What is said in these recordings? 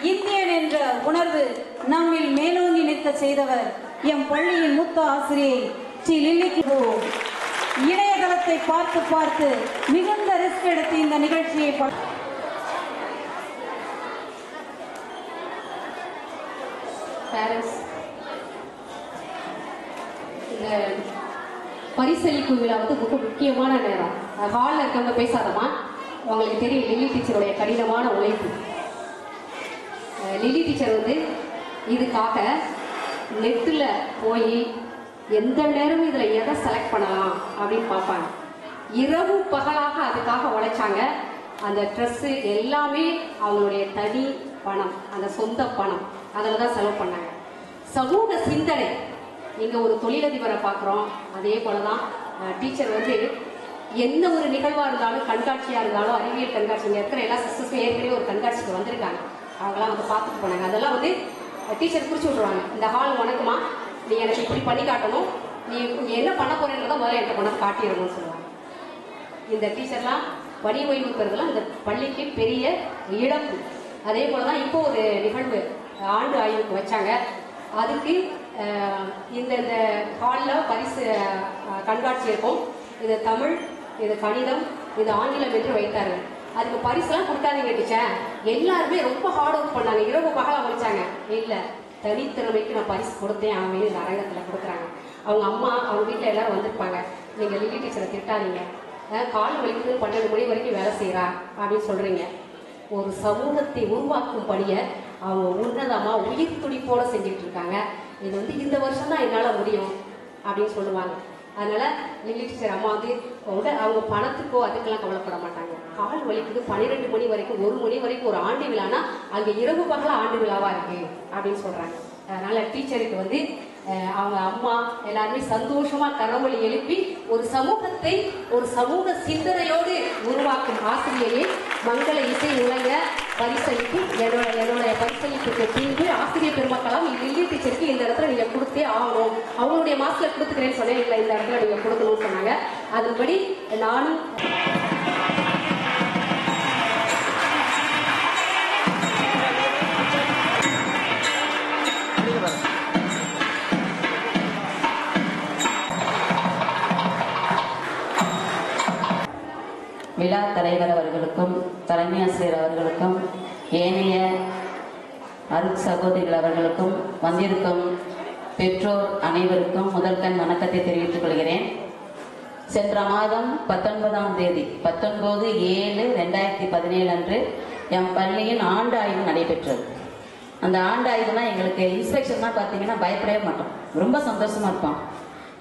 Indian என்ற உணர்வு நம்மில் மேலோங்கி நிற்க செய்தவர் எம் பள்ளியின் மூத்த ஆசிரியை ஸ்ரீ லில்லிக்கு. இணையதளத்தை பார்த்து பார்த்து மிகுந்த ரிஸ்க் எடுத்து இந்த நிகழ்ச்சியை இந்த பரிசளிப்பு விழா வந்து ரொம்ப முக்கியமான நேரம். ஹாலில் இருக்கவங்க பேசாதமா, உங்களுக்கு தெரியும் லில்லி டீச்சருடைய கடினமான உழைப்பு. லில்லி டீச்சர் வந்து இதுக்காக நெட்டில் போய் எந்த நேரமும் இதில் எதை செலக்ட் பண்ணலாம் அப்படின்னு பார்ப்பாங்க. இரவு பகலாக அதுக்காக உழைச்சாங்க. அந்த ட்ரெஸ்ஸு எல்லாமே அவங்களுடைய தனி பணம், அந்த சொந்த பணம், அதில் தான் செலவு பண்ணாங்க. சமூக சிந்தனை, இங்கே ஒரு தொழிலதிபரை பார்க்குறோம், அதே போல தான் டீச்சர் வந்து எந்த ஒரு நிகழ்வாக இருந்தாலும், கண்காட்சியாக இருந்தாலும், அறிவியல் கண்காட்சி, இங்கே இருக்கிற எல்லா சிஸ்டர்ஸும் ஏற்கனவே ஒரு கண்காட்சிக்கு வந்திருக்காங்க. அவங்களாம் வந்து பார்த்துட்டு போனாங்க. அதெல்லாம் வந்து டீச்சர் குறிச்சு விட்ருவாங்க. இந்த ஹால் உனக்குமா, நீ எனக்கு இப்படி பண்ணி காட்டணும், நீ என்ன பண்ண போறேன்றத முதல்ல என்கிட்ட கொண்டாந்து காட்டிடணும்னு சொல்லுவாங்க. இந்த டீச்சர்லாம் பணி ஓய்வு பெறுறதுலாம் இந்த பள்ளிக்கு பெரிய இழப்பு. அதே போல தான் இப்போ ஒரு நிகழ்வு ஆண்டு ஆய்வுக்கு வச்சாங்க. அதுக்கு இந்த ஹாலில் பரிசு கண்காட்சி இருக்கும். இது தமிழ், இது கணிதம், இது ஆங்கிலம் என்று வைத்தார்கள். அதுக்கு பரிசுலாம் கொடுக்காதீங்க டீச்சர், எல்லாருமே ரொம்ப ஹார்ட் ஒர்க் பண்ணாங்க, இரவு பகலாக வச்சாங்க. இல்லை, தனித்திறமைக்கு நான் பரிசு கொடுத்தேன் அவங்க இந்த அரங்கத்தில் கொடுக்குறாங்க. அவங்க அம்மா, அவங்க வீட்டில் எல்லாரும் வந்திருப்பாங்க. நீங்கள் லில்லி டீச்சரை திட்டாதீங்க, கால் வலிக்குது 12 மணி வரைக்கும் வேலை செய்கிறா அப்படின்னு சொல்கிறீங்க. ஒரு சமூகத்தை உருவாக்கும் பணியை அவங்க உன்னதமாக உயிர் துடிப்போட செஞ்சுட்டு இருக்காங்க. இது வந்து இந்த வருஷம் தான் என்னால் முடியும் அப்படின்னு சொல்லுவாங்க. அதனால லில்லி டீச்சர் அம்மா வந்து அவங்க பணத்துக்கோ அதுக்கெல்லாம் கவலைப்பட மாட்டாங்க. கால் வலிக்குது 12 மணி வரைக்கும், 1 மணி வரைக்கும் ஒரு ஆண்டு விழானா அங்கே இரவு பகல ஆண்டு விழாவா இருக்கு அப்படின்னு சொல்றாங்க. அதனால டீச்சருக்கு வந்து அவங்க அம்மா எல்லாருமே சந்தோஷமா கரவொலி எழுப்பி ஒரு சமூகத்தை ஒரு சமூக சிந்தனையோடு உருவாக்கும் ஆசிரியையை மங்கள இசை உலக பரிசளிப்பு. என்னோட பரிசளிப்புக்கு பின்பு ஆசிரியர் பெருமக்களாம் லில்லி டீச்சருக்கு இந்த இடத்துல நீங்க கொடுத்தே ஆகணும், அவங்களுடைய மாசத்துல கொடுத்துக்கிறேன்னு சொன்னேன், இல்லை இந்த இடத்துல நீங்க கொடுக்கணும்னு சொன்னாங்க. அதன்படி நானும் விழா தலைவர் அவர்களுக்கும் தலைமை ஆசிரியர் அவர்களுக்கும் ஏனைய அருட் சகோதரிகள் அவர்களுக்கும் வந்திருக்கும் பெற்றோர் அனைவருக்கும் முதல் கண் வணக்கத்தை தெரிவித்துக் கொள்கிறேன். சென்ற மாதம் 19ஆம் தேதி 19/7/2017 அன்று எம் பள்ளியின் ஆண்டு ஆய்வு நடைபெற்றது. அந்த ஆண்டு ஆய்வுனா எங்களுக்கு இன்ஸ்பெக்ஷன்லாம் பார்த்தீங்கன்னா பயப்படவே மாட்டோம், ரொம்ப சந்தோஷமா இருப்போம்.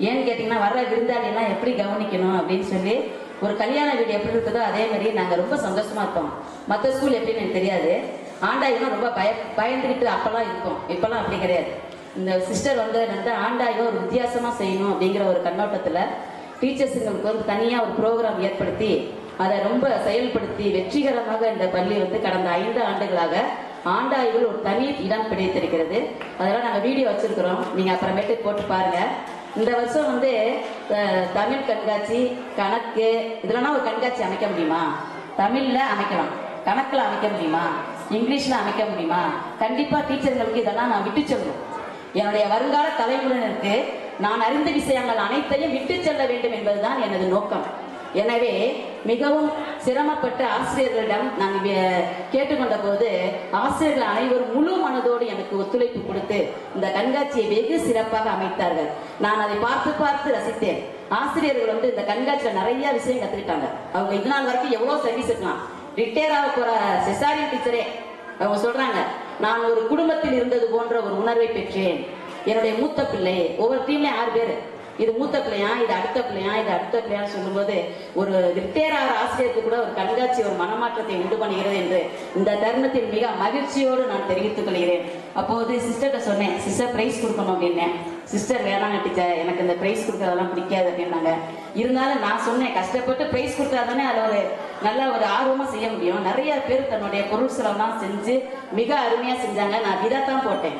ஏன்னு கேட்டிங்கன்னா வர்ற விருந்தாளியெல்லாம் எப்படி கவனிக்கணும் அப்படின்னு சொல்லி, ஒரு கல்யாண வீடு எப்படி இருக்குதோ அதே மாதிரி நாங்கள் ரொம்ப சந்தோஷமா இருப்போம். மற்ற ஸ்கூல் எப்படின்னு எனக்கு தெரியாது, ஆண்டாய்வுனா ரொம்ப பயந்துக்கிட்டு அப்பெல்லாம் இருப்போம். இப்பெல்லாம் அப்படி கிடையாது. இந்த சிஸ்டர் வந்து ஆண்டாய்வை ஒரு வித்தியாசமா செய்யணும் அப்படிங்கிற ஒரு கண்ணோட்டத்தில் டீச்சர்ஸுங்களுக்கு வந்து தனியாக ஒரு ப்ரோக்ராம் ஏற்படுத்தி அதை ரொம்ப செயல்படுத்தி வெற்றிகரமாக இந்த பள்ளி வந்து கடந்த 5 ஆண்டுகளாக ஆண்டாய்வில் ஒரு தனி இடம் பிடித்திருக்கிறது. அதெல்லாம் நாங்கள் வீடியோ வச்சிருக்கிறோம், நீங்கள் அப்புறமேட்டு போட்டு பாருங்க. இந்த வருஷம் வந்து தமிழ் கண்காட்சி, கணக்கு, இதெல்லாம் ஒரு கண்காட்சி அமைக்க முடியுமா? தமிழ்ல அமைக்கலாம், கணக்குல அமைக்க முடியுமா? இங்கிலீஷ்ல அமைக்க முடியுமா? கண்டிப்பா டீச்சர்களுக்கு இதெல்லாம் நான் விட்டு செல்லும். என்னுடைய வருங்கால தலைமுறையினருக்கு நான் அறிந்த விஷயங்கள் அனைத்தையும் விட்டு செல்ல வேண்டும் என்பதுதான் எனது நோக்கம். எனவே மிகவும் சிரமப்பட்ட ஆசிரியர்களிடம் நாங்கள் கேட்டுக்கொண்ட போது ஆசிரியர்கள் அனைவரும் முழு மனதோடு எனக்கு ஒத்துழைப்பு கொடுத்து இந்த கண்காட்சியை வெகு சிறப்பாக அமைத்தார்கள். நான் அதை பார்த்து பார்த்து ரசித்தேன். ஆசிரியர்கள் வந்து இந்த கண்காட்சியில் நிறைய விஷயம் கத்துக்கிட்டாங்க. அவங்க இது நாள் வரைக்கும் எவ்வளவு சர்வீஸ் இருக்கலாம். ரிட்டையர் ஆக போற செசாரியன் டீச்சரே அவங்க சொல்றாங்க, நான் ஒரு குடும்பத்தில் இருந்தது போன்ற ஒரு உணர்வை பெற்றேன். என்னுடைய மூத்த பிள்ளை, ஒவ்வொரு டீம்ல 6 பேர், இது மூத்த பிள்ளையா, இது அடுத்த பிள்ளையா, இது அடுத்த பிள்ளையான்னு சொல்லும்போது ஒரு ரிட்டையர் ஆகிற ஆசிரியருக்கு கூட ஒரு கண்காட்சி ஒரு மனமாற்றத்தை உண்டு பண்ணுகிறது என்று இந்த தருணத்தில் மிக மகிழ்ச்சியோடு நான் தெரிவித்துக் கொள்கிறேன். அப்போது சிஸ்டர்கிட்ட சொன்னேன், சிஸ்டர் பிரைஸ் கொடுக்கணும் அப்படின்னேன். சிஸ்டர் வேணாங்க டீச்சர், எனக்கு இந்த பிரைஸ் கொடுக்கறதெல்லாம் பிடிக்காது அப்படின்னாங்க. இருந்தாலும் நான் சொன்னேன், கஷ்டப்பட்டு பிரைஸ் கொடுத்தாதானே அதை ஒரு நல்ல ஒரு ஆர்வமா செய்ய முடியும். நிறைய பேர் தன்னுடைய பொருள் செலவுலாம் செஞ்சு மிக அருமையா செஞ்சாங்க. நான் இதைத்தான் போட்டேன்.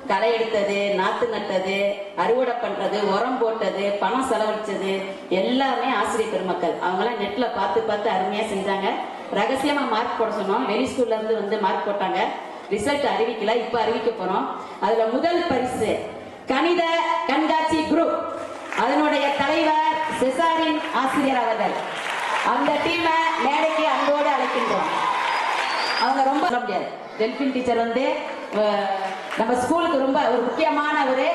களை எடுத்தது, நாத்து நட்டது, அறுவடை பண்றது, உரம் போட்டது, பணம் செலவழிச்சது எல்லாமே ஆசிரியர் பெருமக்கள். அவங்களாம் நெட்ல பார்த்து பார்த்து அருமையா செஞ்சாங்க. ரகசியமா மார்க் போட சொன்னோம். வெளி ஸ்கூல்ல இருந்து வந்து மார்க் போட்டாங்க. ரிசல்ட் அறிவிக்கல, இப்ப அறிவிக்க போறோம். அதுல முதல் பரிசு கணித கண்காட்சி குரூப், அதனுடைய தலைவர் செசாரின் ஆசிரியர் அவர்கள். அந்த டீமை மேடைக்கு அன்போடு அழைக்கின்றோம். அவங்க ரொம்ப முடியாது. டெல்பின் டீச்சர் வந்து நம்ம ஸ்கூலுக்கு ரொம்ப ஒரு முக்கியமான ஒரு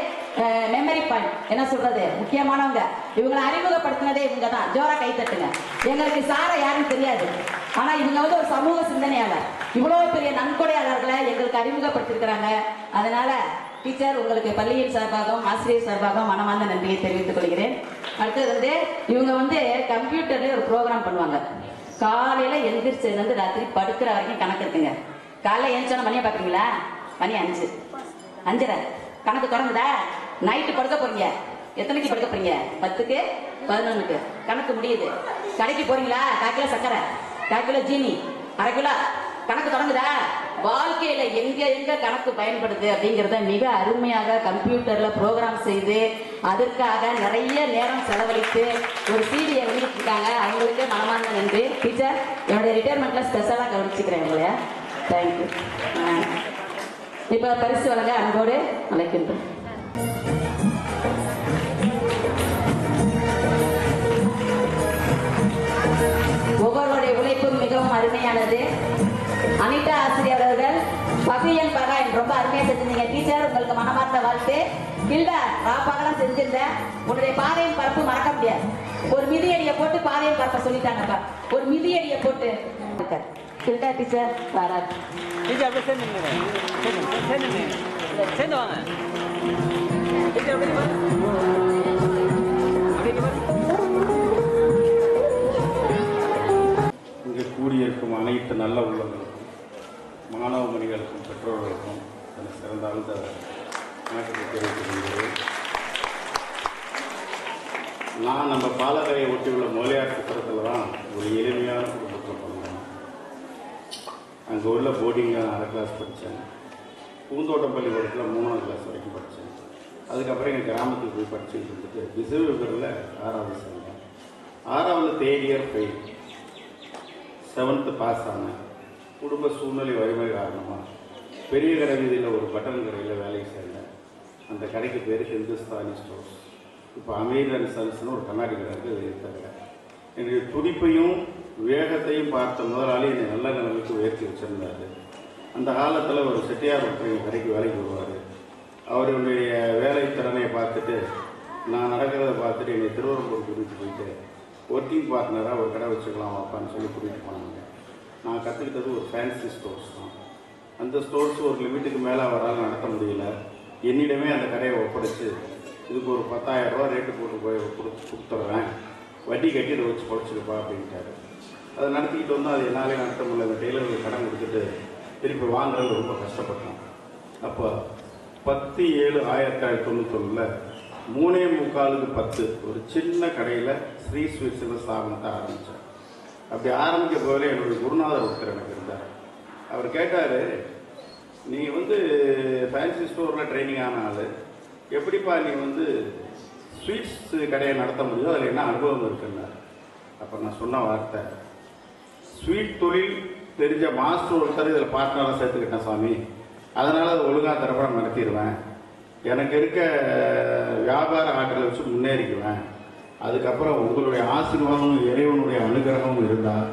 மெமரி பாயிண்ட், என்ன சொல்றது, முக்கியமானவங்க. இவங்களை அறிமுகப்படுத்தினதே இவங்க தான். ஜோரா கை தட்டுங்க. எங்களுக்கு சார யாரும் தெரியாது, ஆனா இவங்க வந்து ஒரு சமூக சிந்தனையாளர். இவ்வளவு பெரிய நன்கொடையாளர்களை எங்களுக்கு அறிமுகப்படுத்திருக்கிறாங்க. அதனால டீச்சர் உங்களுக்கு பள்ளியின் சார்பாகவும் ஆசிரியர் சார்பாகவும் மனமார்ந்த நன்றியை தெரிவித்துக் கொள்கிறேன். அடுத்தது வந்து இவங்க வந்து கம்ப்யூட்டர்ல ஒரு ப்ரோக்ராம் பண்ணுவாங்க. காலையில எந்திரிச்சதுல இருந்து ராத்திரி படுக்கிற வரைக்கும் கணக்கு இருக்குங்க. காலையில எழுந்தோட மணியை பாக்குறீங்களா? மணி 5, 5:30 கணக்கு தொடங்குதா? நைட்டு படுக்க போறீங்க, எத்தனைக்கு படுக்க போறீங்க? 10க்கு 11க்கு கணக்கு முடியுது. கடைக்கு போறீங்களா? 1/4 கிலோ சக்கரை, 1/4 கிலோ ஜீனி, 1/2 கிலோ கணக்கு தொடங்குதா? வாழ்க்கையில எங்க எங்க கணக்கு பயன்படுது அப்படிங்கறத மிக அருமையாக கம்ப்யூட்டர்ல ப்ரோக்ராம் செய்து அதற்காக நிறைய நேரம் செலவழித்து ஒரு சீடியை வெளியிட்டிருக்காங்க. அவங்களுக்கு மனமார்ந்த நன்றி. டீச்சர், என்னுடைய ரிட்டையர்மெண்ட்ல ஸ்பெஷலா கவனிச்சுக்கிறேன் உங்களையா. தேங்க்யூ. இப்ப பரிசு வழங்க அன்போடு அழைக்கின்றோம். ஒவ்வொருடைய உழைப்பும் மிகவும் அருமையானது. அனிதா ஆசிரியர் அவர்கள் பபியன் பகாயன் ரொம்ப அருமையா செஞ்சிருந்தீங்க. டீச்சர், உங்களுக்கு மனமார்ந்த வாழ்த்து. இல்ல ராப்பாகலாம் செஞ்சிருந்தேன். உன்னுடைய பாதையின் பரப்பு மறக்க முடியாது. ஒரு மிதியடியை போட்டு பாதையின் பரப்ப சொல்லிட்டாங்கப்பா. ஒரு மிதியடியை போட்டு கில்டா டீச்சர் வராது. டீச்சர் அப்படியே சேர்ந்து வாங்க. டீச்சர் அப்படியே இங்கே கூடியிருக்கும் அனைத்து நல்ல உள்ளங்களுக்கும், மாணவ மணிகளுக்கும், பெற்றோர்களுக்கும் எனக்கு சிறந்த ஆழ்ந்த வணக்கத்தை தெரிவித்துக் கொள்கிறேன். நான் நம்ம பாலக்கரையை ஒட்டியுள்ள மொழியார் சித்திரத்தில் தான் ஒரு எளிமையான குடும்பத்தில் பண்ணேன். அங்கே உள்ள போர்டிங்கில் நான் 1/2 கிளாஸ் படித்தேன். பூந்தோட்டம் பள்ளிக்கூடத்தில் 3ஆம் கிளாஸ் வரைக்கும் படித்தேன். அதுக்கப்புறம் எங்கள் கிராமத்துக்கு போய் படிச்சுட்டு இருந்துட்டு விசுவபுரியில் 6வது சேர்ந்தேன். 6வது third year fail, 7th pass ஆனேன். குடும்ப சூழ்நிலை வறுமை காரணமாக பெரிய கடை வீதியில் ஒரு பட்டன் கடையில் வேலைக்கு சேர்ந்தேன். அந்த கடைக்கு பேர் ஹிந்துஸ்தானி ஸ்டோர்ஸ். இப்போ அமீர் அண்ட் சன்ஸ்னு ஒரு கண்ணாடி கடை இருக்குது, இருக்காங்க. என்னுடைய துடிப்பையும் வேகத்தையும் பார்த்த முதலாளி என்னை நல்ல நிலைமைக்கு உயர்த்தி வச்சிருந்தாரு. அந்த காலத்தில் ஒரு செட்டியார் ஒருத்தர் எங்கள் கடைக்கு வேலைக்கு வருவார். அவருடைய வேலை திறனை பார்த்துட்டு, நான் நடக்கிறத பார்த்துட்டு என்னை திருவரம்பூர் கூட்டிகிட்டு போயிட்டு ஒர்க்கிங் பார்ட்னராக ஒரு கடை வச்சுக்கலாம் வாப்பான்னு சொல்லி கூட்டிகிட்டு போனாங்க. நான் கற்றுக்கிட்டது ஒரு ஃபேன்சி ஸ்டோர்ஸ் தான். அந்த ஸ்டோர்ஸ் ஒரு லிமிட்டுக்கு மேலே அவரால் நடத்த முடியல. என்னிடமே அந்த கடையை ஒப்படைச்சு, இதுக்கு ஒரு 10,000 ரூபா ரேட்டு போட்டு போய் கொடுத்துட்றேன், வட்டி கட்டி இதை வச்சு பொழைச்சிருப்பா அப்படின்ட்டாரு. அதை நடத்திக்கிட்டு வந்தால் அது என்னாலே நடத்த முடியல. அந்த டெய்லருக்கு கடன் கொடுத்துட்டு திருப்பி வாங்குறது ரொம்ப கஷ்டப்பட்டோம். அப்போ 10/7/1991 3:45 ஒரு சின்ன கடையில் ஸ்ரீ ஸ்வீட்ஸில் ஸ்தாபனத்தை ஆரம்பித்தேன். அப்படி ஆரம்பிக்க போகல என்னுடைய குருநாதர் ஒருத்தர் எனக்கு இருந்தார். அவர் கேட்டார், நீ வந்து ஃபேன்சி ஸ்டோரில் ட்ரைனிங் ஆன ஆள், எப்படிப்பா நீ வந்து ஸ்வீட்ஸ் கடையை நடத்த முடியும், அதில் என்ன அனுபவம் இருக்குன்னார். அப்போ நான் சொன்ன வார்த்தை, ஸ்வீட் தொழில் தெரிஞ்ச மாஸ்டர் ஒருத்தர் இதில் பார்ட்னராக சேர்த்துக்கிட்டேன் சாமி, அதனால் அதை ஒழுங்காக தரப்படம் நடத்திடுவேன், எனக்கு இருக்க வியாபார ஆற்றலை வச்சு முன்னேறிக்குவேன், அதுக்கப்புறம் உங்களுடைய ஆசீர்வாதமும் இறைவனுடைய அனுகிரகமும் இருந்தால்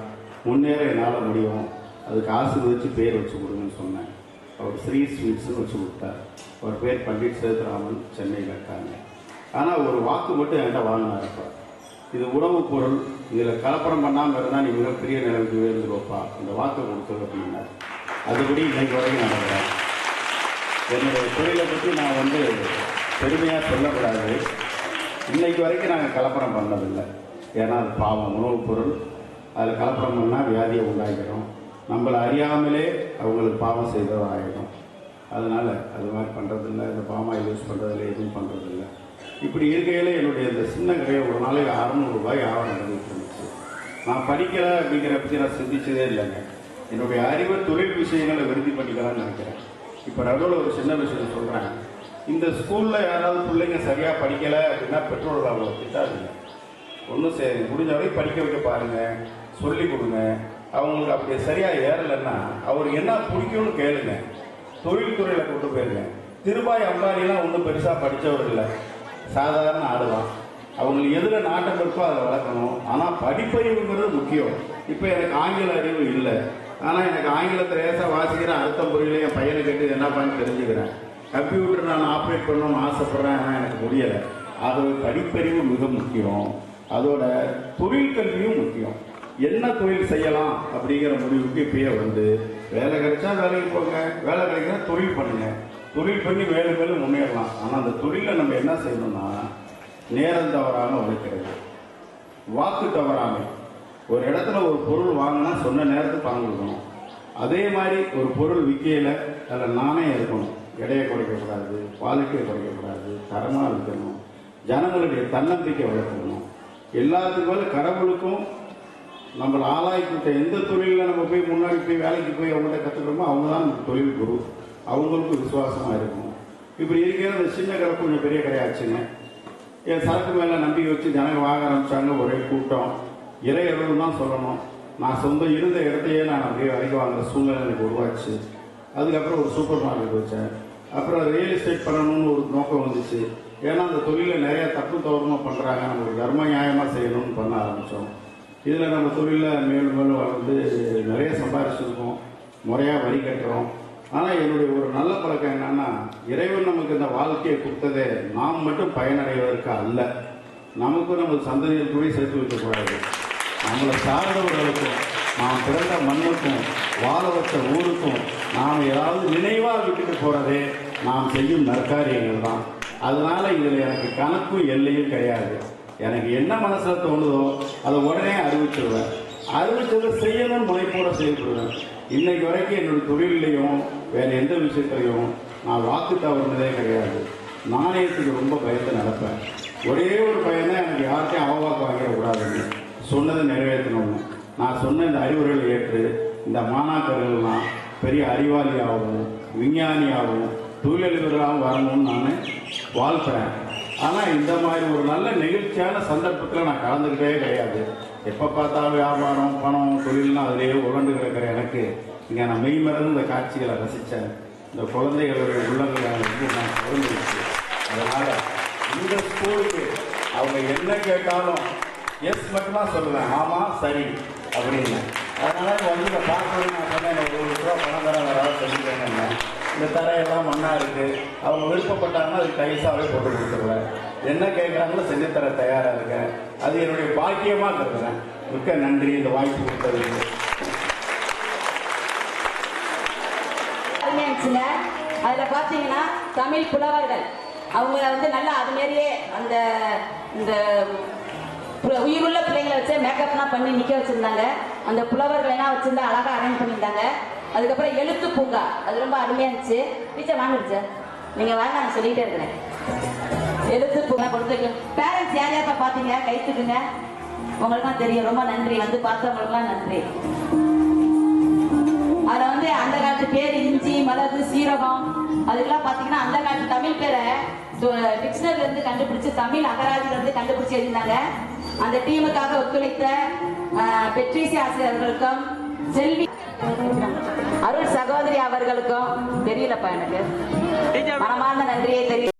முன்னேற என்னால் முடியும், அதுக்கு ஆசீர்வதிச்சு பேர் வச்சு கொடுங்கன்னு சொன்னேன். அவர் ஸ்ரீ ஸ்வீட்ஸ்னு வச்சு கொடுத்தார். அவர் பேர் பண்டிட் சேதுராமன், சென்னையில் இருக்காங்க. ஆனால் ஒரு வாக்கு மட்டும் என்கிட்ட வாங்கினாருப்பா, இது உணவுப் பொருள், இதில் கலப்படம் பண்ணாமல் இருந்தால் நீ மிகப்பெரிய நிலைமைக்கு உயர்ந்துருவப்பா, இந்த வாக்கு கொடுத்தது அப்படின்னார். அதுபடி இன்னைக்கு வரைக்கும் நடக்கிறேன். என்னுடைய தொழிலை பற்றி நான் வந்து பெருமையாக சொல்லக்கூடாது. இன்னைக்கு வரைக்கும் நாங்கள் கலப்படம் பண்ணதில்லை. ஏன்னா அது பாவம், உணவுப் பொருள், அதில் கலப்படம் பண்ணால் வியாதியை உண்டாகிறோம், நம்மளை அறியாமலே அவங்களுக்கு பாவம் செய்ததாக ஆகிடும். அதனால் அது மாதிரி பண்ணுறதில்லை, இந்த பாமாயில் யூஸ் பண்ணுறதில்ல, எதுவும் பண்ணுறதில்லை. இப்படி இருக்கையில் என்னுடைய இந்த சின்ன கடையை ஒரு நாளைக்கு 600 ரூபாய் ஆவணம் நடந்துட்டு இருந்துச்சு. நான் படிக்கலை அப்படிங்கிற பற்றி நான் சிந்திச்சதே இல்லைங்க. என்னுடைய அறிவை தொழில் விஷயங்களை விருத்தி பண்ணிக்கலாம்னு நினைக்கிறேன். இப்போ நடுவில் ஒரு சின்ன விஷயம் சொல்கிறேன். இந்த ஸ்கூலில் யாராவது பிள்ளைங்க சரியாக படிக்கலை அப்படின்னா பெற்றோர்கள் அவங்கள திட்டாதுங்க. ஒன்றும் சரி, முடிஞ்ச வரைக்கும் படிக்க வைக்க பாருங்கள், சொல்லி கொடுங்க. அவங்களுக்கு அப்படி சரியாக ஏறலைன்னா அவருக்கு என்ன பிடிக்கும்னு கேளுங்க. தொழில்துறையில கொண்டு போயிருக்கேன். திருபாய் அம்பானிலாம் ஒன்றும் பெருசா படித்தவர் இல்லை, சாதாரண ஆடுதான். அவங்களுக்கு எதில் நாட்டம் இருக்கோ அதை வளர்க்கணும். ஆனால் படிப்பறிவுங்கிறது முக்கியம். இப்போ எனக்கு ஆங்கில அறிவு இல்லை, ஆனால் எனக்கு ஆங்கிலத்தை லேசாக வாசிக்கிறேன், அர்த்தம் புரியல, என் பையனை கேட்டு என்னப்பான்னு தெரிஞ்சுக்கிறேன். கம்ப்யூட்டர் நான் ஆப்ரேட் பண்ணணும்னு ஆசைப்பட்றேன், ஆனால் எனக்கு முடியலை. ஆகவே படிப்பறிவு மிக முக்கியம். அதோட தொழில் கல்வியும் முக்கியம். என்ன தொழில் செய்யலாம் அப்படிங்கிற முடிவுக்கு இப்பயே வந்து வேலை கிடைச்சா வேலைக்கு போங்க, வேலை கிடைக்கிறா தொழில் பண்ணுங்க, தொழில் பண்ணி மேலும் மேலும் முன்னேறலாம். ஆனால் அந்த தொழிலை நம்ம என்ன செய்யணும்னா நேரம் தவறாமல் உழைக்கிறது, வாக்கு தவறாமல். ஒரு இடத்துல ஒரு பொருள் வாங்கினா சொன்ன நேரத்துக்கு பணம் கொடுக்கணும். அதே மாதிரி ஒரு பொருள் விற்கையில் அதில் நாணயம் இருக்கணும். எடையை குறைக்கக்கூடாது, குவாலிட்டியை குறைக்கக்கூடாது, தரமாக இருக்கணும், ஜனங்களுடைய தன்னம்பிக்கை வளர்க்கணும். எல்லாத்துக்கும் மேலே கடவுளுக்கும் நம்மளை ஆளாய்க்கிட்ட எந்த தொழிலில் நம்ம போய் முன்னாடி போய் வேலைக்கு போய் அவங்கள்ட்ட கற்றுக்கிறோமோ அவங்க தான் நமக்கு தொழில் குரு. அவங்களுக்கும் விசுவாசமாக இருக்கணும். இப்படி இருக்கிற அந்த சின்ன கடை கொஞ்சம் பெரிய கடையாச்சுங்க. என் சரக்கு மேலே நம்பிக்கை வச்சு ஜனங்க வாங்க ஆரம்பித்தாங்க. ஒரே கூட்டம், இறையர்கள் தான் சொல்லணும். நான் சொந்த இருந்த இடத்தையே நான் அப்படியே விலைக்கு வாங்குற சூழ்நிலை எனக்கு உருவாச்சு. அதுக்கப்புறம் ஒரு சூப்பர் மார்க்கெட் வச்சேன். அப்புறம் ரியல் எஸ்டேட் பண்ணணும்னு ஒரு நோக்கம் வந்துச்சு. ஏன்னா அந்த தொழிலில் நிறைய தப்பு தவறுமாக பண்ணுறாங்க, நம்ம தர்ம நியாயமாக செய்யணும்னு பண்ண ஆரம்பித்தோம். இதில் நம்ம தொழிலில் மேலும் மேலும் வளர்ந்து நிறைய சம்பாதிச்சிருக்கோம், முறையாக வரி கட்டுறோம். ஆனால் என்னுடைய ஒரு நல்ல பழக்கம் என்னன்னா, இறைவன் நமக்கு இந்த வாழ்க்கையை கொடுத்ததே நாம் மட்டும் பயனடைவதற்கு அல்ல, நமக்கும் நம்ம சந்ததிகளுக்குமே சேர்த்து வைக்கக்கூடாது. நம்மளை சார்ந்தவர்களுக்கும் நாம் பிறந்த மண்ணுக்கும் வாழ வச்ச ஊருக்கும் நாம் ஏதாவது நினைவாக விட்டுட்டு போகிறதே நாம் செய்யும் நற்காரியங்கள் தான். அதனால இதில் எனக்கு கணக்கும் எல்லையும் கிடையாது. எனக்கு என்ன மனசில் தோணுதோ அதை உடனே அறிவிச்சிருவேன். அறிவிச்சதை செய்யணும்னு முனைப்போட செயல்படுவேன். இன்னைக்கு வரைக்கும் என்னுடைய தொழிலையும் வேறு எந்த விஷயத்திலையும் நான் வாக்கு தவறுனதே கிடையாது. நாணயத்துக்கு ரொம்ப பயத்தை நடப்பேன். ஒரே ஒரு பையனை எனக்கு யார்கிட்டையும் அவவாக்கு வாங்கிடக்கூடாதுன்னு, சொன்னதை நிறைவேற்றணும்னு. நான் சொன்ன இந்த அறிவுரைகளை ஏற்று இந்த மாணாக்கர்கள்லாம் பெரிய அறிவாளியாகவும் விஞ்ஞானியாகவும் தொழிலதிபர்களாகவும் வரணும்னு நான் வாழ்த்துறேன். ஆனால் இந்த மாதிரி ஒரு நல்ல நெகிழ்ச்சியான சந்தர்ப்பத்தில் நான் கலந்துக்கிட்டே கிடையாது. எப்போ பார்த்தாலும் வியாபாரம், பணம், தொழில்னா அதிலேயே உழண்டு கிடக்கிற எனக்கு இங்கே நான் மெய்மறந்து இந்த காட்சிகளை ரசித்தேன். இந்த குழந்தைகளுடைய உள்ளங்களை நான் குழந்தைச்சு. அதனால் இந்த ஸ்கூலுக்கு அவங்க என்ன கேட்டாலும் எஸ் மட்டும்தான் சொல்லுவேன், ஆமாம் சரி அப்படின்னு. அதனால் வந்து இதை பார்க்கணும் நான் சொன்னேன், எனக்கு ₹1 பணம் தர வராது சொல்லிட்டேங்க. இந்த தரையெல்லாம் மண்ணாக இருக்குது, அவங்க விருப்பப்பட்டாங்கன்னா அது கைசாவே போட்டு கொடுத்துருவேன். என்ன கேட்குறாங்களோ செஞ்சு தர தயாராக இருக்கேன். அது என்னுடைய பாக்கியமாக கருதுறேன். மிக்க நன்றி இந்த வாய்ப்பு கொடுத்ததுக்கு. அதில் பார்த்தீங்கன்னா தமிழ் புலவர்கள் அவங்க வந்து நல்லா அது மாரியே அந்த இந்த உயிருள்ள பிள்ளைங்களை வச்சு மேக்கப்லாம் பண்ணி நிற்க வச்சுருந்தாங்க. அந்த புலவர்களெல்லாம் வச்சுருந்தா அழகாக அரேஞ்ச் பண்ணியிருந்தாங்க. அதுக்கப்புறம் எழுத்து பூங்கா, அது ரொம்ப அருமையாக இருந்துச்சு. டீச்சர் வாங்கிடுச்சு, நீங்கள் வாங்க, நான் சொல்லிகிட்டே இருக்கிறேன். எழுத்து பூங்கா கொடுத்துருக்கு. பேரண்ட்ஸ் யார் யார்ப்பா பார்த்தீங்க கைத்துக்குங்க, உங்களுக்குலாம் தெரியும். ரொம்ப நன்றி, வந்து பார்த்தவங்களுக்குலாம் நன்றி. அதில் வந்து அந்த காலத்து பேர் இஞ்சி, மிளகு, சீரகம், அதுக்கெல்லாம் பார்த்தீங்கன்னா அந்த காலத்து தமிழ் பேரை டிக்ஷனரியிலேருந்து கண்டுபிடிச்சி தமிழ் அகராதியிலேருந்து கண்டுபிடிச்சி எழுதினாங்க. அந்த டீமுக்காக ஒத்துழைத்த பெட்ரிசி ஆசிரியர்களுக்கும் செல்வி அருள் சகோதரி அவர்களுக்கும் தெரியலப்பா எனக்கு மனமார்ந்த நன்றியை தெரியும்.